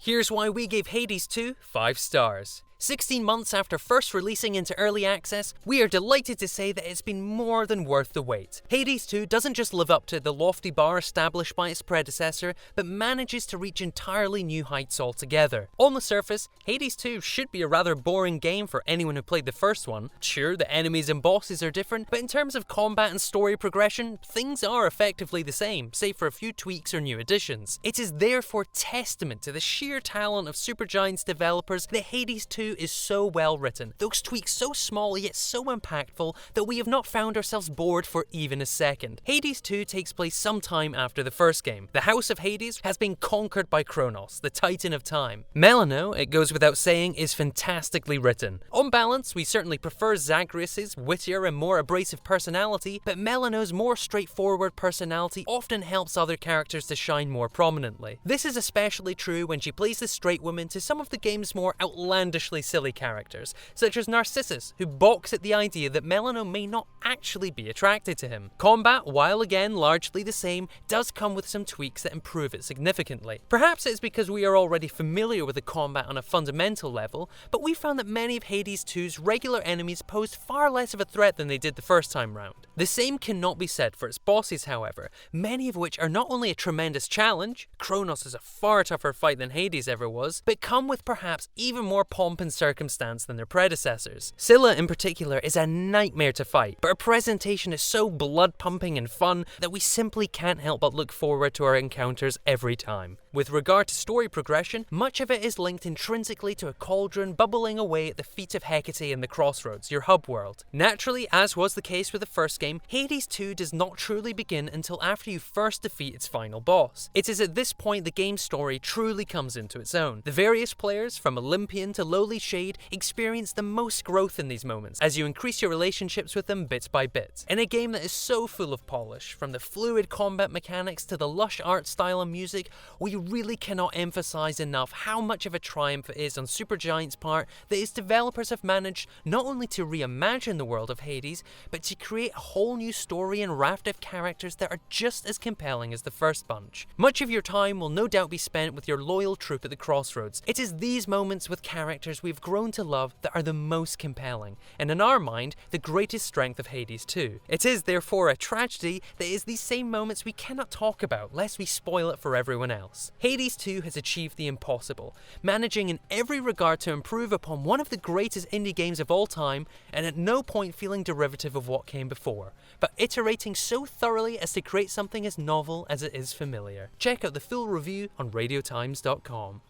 Here's why we gave Hades 2 5 stars. 16 months after first releasing into early access, we are delighted to say that it's been more than worth the wait. Hades 2 doesn't just live up to the lofty bar established by its predecessor, but manages to reach entirely new heights altogether. On the surface, Hades 2 should be a rather boring game for anyone who played the first one. Sure, the enemies and bosses are different, but in terms of combat and story progression, things are effectively the same, save for a few tweaks or new additions. It is therefore testament to the sheer talent of Supergiant's developers that Hades 2 is so well written, those tweaks so small yet so impactful that we have not found ourselves bored for even a second. Hades 2 takes place some time after the first game. The House of Hades has been conquered by Kronos, the Titan of Time. Melano, it goes without saying, is fantastically written. On balance, we certainly prefer Zagreus' wittier and more abrasive personality, but Melano's more straightforward personality often helps other characters to shine more prominently. This is especially true when she plays the straight woman to some of the game's more outlandishly silly characters, such as Narcissus, who balks at the idea that Melano may not actually be attracted to him. Combat, while again largely the same, does come with some tweaks that improve it significantly. Perhaps it's because we are already familiar with the combat on a fundamental level, but we found that many of Hades 2's regular enemies posed far less of a threat than they did the first time round. The same cannot be said for its bosses, however, many of which are not only a tremendous challenge, Kronos is a far tougher fight than Hades ever was, but come with perhaps even more pomp and circumstance than their predecessors. Scylla in particular is a nightmare to fight, but her presentation is so blood-pumping and fun that we simply can't help but look forward to our encounters every time. With regard to story progression, much of it is linked intrinsically to a cauldron bubbling away at the feet of Hecate in the Crossroads, your hub world. Naturally, as was the case with the first game, Hades 2 does not truly begin until after you first defeat its final boss. It is at this point the game's story truly comes into its own. The various players, from Olympian to lowly shade, experience the most growth in these moments as you increase your relationships with them bit by bit. In a game that is so full of polish, from the fluid combat mechanics to the lush art style and music, we really cannot emphasize enough how much of a triumph it is on Supergiant's part that its developers have managed not only to reimagine the world of Hades, but to create a whole new story and raft of characters that are just as compelling as the first bunch. Much of your time will no doubt be spent with your loyal troop at the Crossroads. It is these moments with characters we've grown to love that are the most compelling, and in our mind, the greatest strength of Hades 2. It is therefore a tragedy that it is these same moments we cannot talk about lest we spoil it for everyone else. Hades 2 has achieved the impossible, managing in every regard to improve upon one of the greatest indie games of all time, and at no point feeling derivative of what came before, but iterating so thoroughly as to create something as novel as it is familiar. Check out the full review on radiotimes.com.